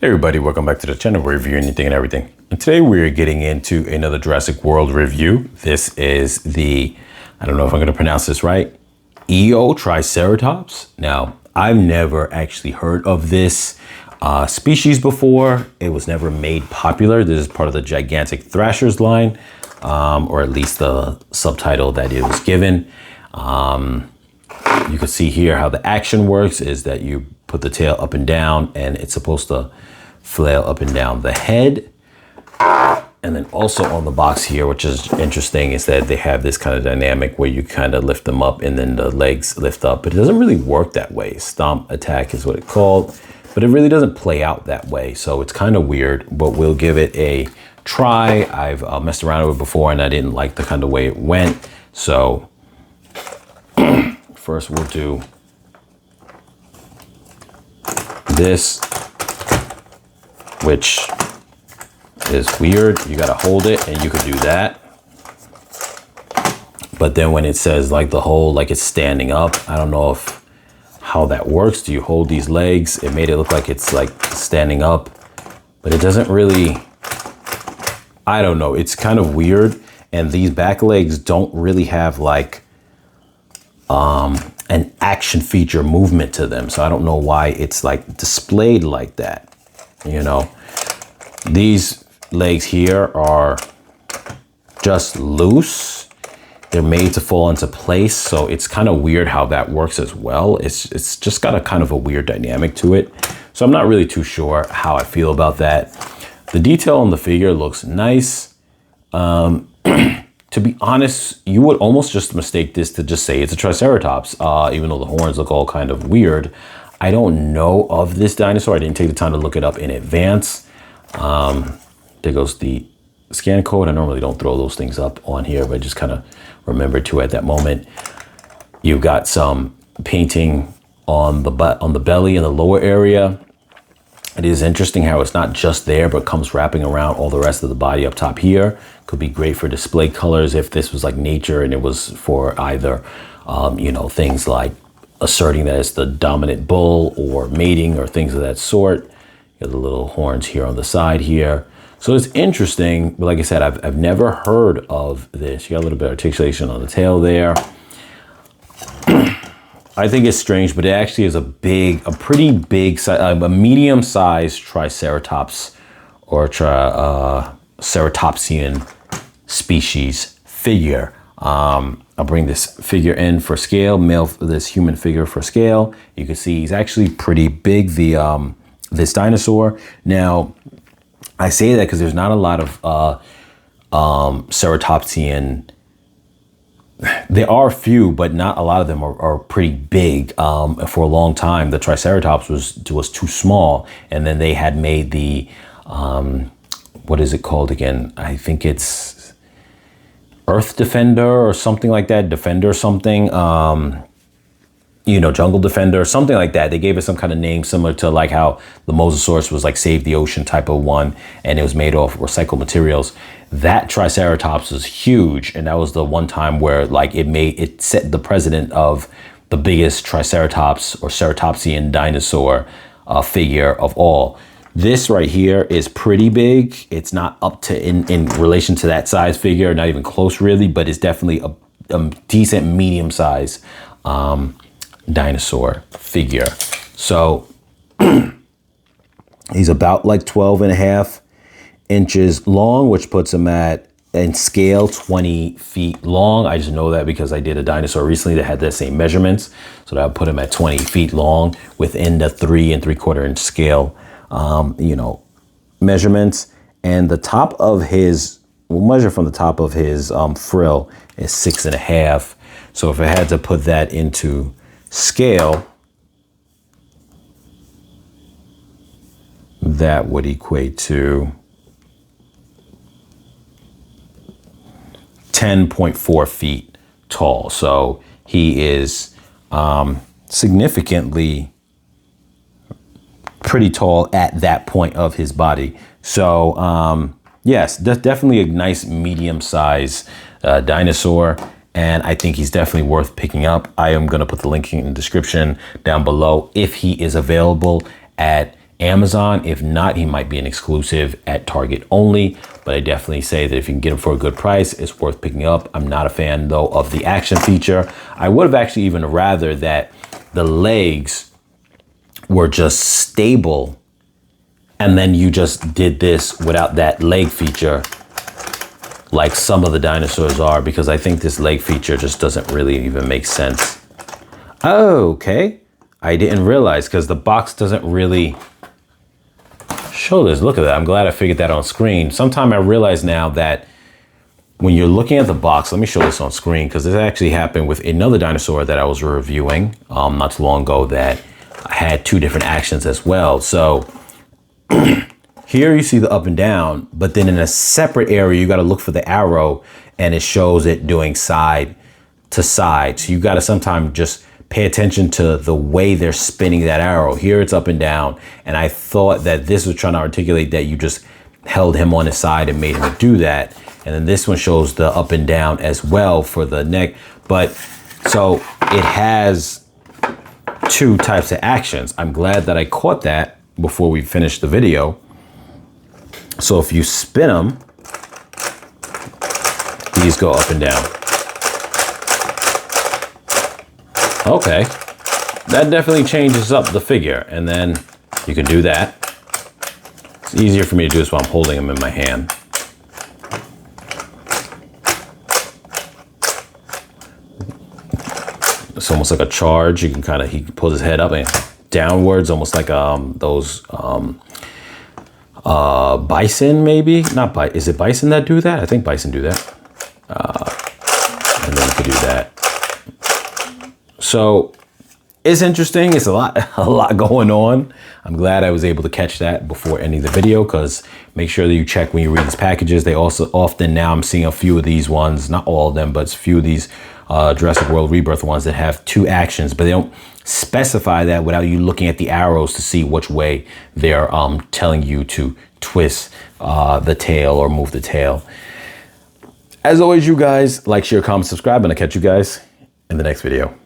Hey everybody, welcome back to the channel. We're reviewing anything and everything. And today we're getting into another Jurassic World review. This is the, I don't know if I'm going to pronounce this right, Eotriceratops. Now, I've never actually heard of this species before. It was never made popular. This is part of the gigantic Thrashers line, or at least the subtitle that it was given. You can see here how the action works is that you put the tail up and down and it's supposed to flail up and down the head. And then also on the box here, which is interesting, is that they have this kind of dynamic where you kind of lift them up and then the legs lift up, but it doesn't really work that way. Stomp attack is what it's called, but it really doesn't play out that way. So it's kind of weird, but we'll give it a try. I've messed around with it before and I didn't like the kind of way it went. So first we'll do this, which is weird. You gotta hold it and you could do that. But then when it says like the whole, like it's standing up, I don't know how that works. Do you hold these legs? It made it look like it's like standing up, but it doesn't really, I don't know. It's kind of weird. And these back legs don't really have like an action feature movement to them. So I don't know why it's like displayed like that. You know, these legs here are just loose. They're made to fall into place. So it's kind of weird how that works as well. It's just got a kind of a weird dynamic to it. So I'm not really too sure how I feel about that. The detail on the figure looks nice. To be honest, you would almost just mistake this to just say it's a Triceratops, even though the horns look all kind of weird. I don't know of this dinosaur. I didn't take the time to look it up in advance. There goes the scan code. I normally don't throw those things up on here, but I just kind of remembered to at that moment. You've got some painting on the belly in the lower area. It is interesting how it's not just there, but comes wrapping around all the rest of the body up top here. Could be great for display colors if this was like nature and it was for either, you know, things like asserting that it's the dominant bull or mating or things of that sort. You got the little horns here on the side here. So it's interesting, but like I said, I've never heard of this. You got a little bit of articulation on the tail there. I think it's strange, but it actually is a pretty big, a medium-sized Triceratops or Ceratopsian species figure. I'll bring this figure in for scale, this human figure for scale. You can see he's actually pretty big, this dinosaur. Now, I say that because there's not a lot of Ceratopsian. There are a few, but not a lot of them are pretty big. For a long time, the Triceratops was too small, and then they had made the what is it called again? I think it's Earth Defender or something like that. Defender something. You know, Jungle Defender, something like that. They gave it some kind of name similar to like how the Mosasaurus was like Save the Ocean type of one, and it was made off recycled materials. That Triceratops was huge, and that was the one time where like it set the precedent of the biggest Triceratops or Ceratopsian dinosaur figure of all. This right here is pretty big. It's not up to in relation to that size figure, not even close really, but it's definitely a decent medium size dinosaur figure. So he's about like 12.5 inches long, which puts him at, in scale, 20 feet long. I just know that because I did a dinosaur recently that had the same measurements. So that would put him at 20 feet long within the 3 3/4 inch scale, you know, measurements. And the top of his, we'll measure from the top of his frill is 6.5. So if I had to put that into scale, that would equate to 10.4 feet tall. So he is significantly pretty tall at that point of his body. So yes, that's definitely a nice medium size dinosaur. And I think he's definitely worth picking up. I am going to put the link in the description down below if he is available at Amazon. If not, he might be an exclusive at Target only, but I definitely say that if you can get him for a good price, it's worth picking up. I'm not a fan though of the action feature. I would have actually even rather that the legs were just stable and then you just did this without that leg feature like some of the dinosaurs are, because I think this leg feature just doesn't really even make sense. Oh, okay. I didn't realize because the box doesn't really show this. Look at that. I'm glad I figured that on screen. Sometime I realize now that when you're looking at the box, let me show this on screen because this actually happened with another dinosaur that I was reviewing not too long ago that had two different actions as well. So here you see the up and down, but then in a separate area, you got to look for the arrow and it shows it doing side to side. So you got to sometimes just pay attention to the way they're spinning that arrow. Here it's up and down. And I thought that this was trying to articulate that you just held him on his side and made him do that. And then this one shows the up and down as well for the neck. But so it has two types of actions. I'm glad that I caught that before we finished the video. So if you spin them, these go up and down. Okay, that definitely changes up the figure. And then you can do that. It's easier for me to do this while I'm holding them in my hand. It's almost like a charge. You can kind of, he pulls his head up and downwards, almost like those bison, maybe not bison. Is it bison that do that? I think bison do that. And then you could do that. So it's interesting. It's a lot going on. I'm glad I was able to catch that before ending the video, because make sure that you check when you read these packages. They also often, now I'm seeing a few of these ones, not all of them, but a few of these Jurassic World Rebirth ones that have two actions, but they don't specify that without you looking at the arrows to see which way they're telling you to twist the tail or move the tail. As always, you guys, like, share, comment, subscribe, and I'll catch you guys in the next video.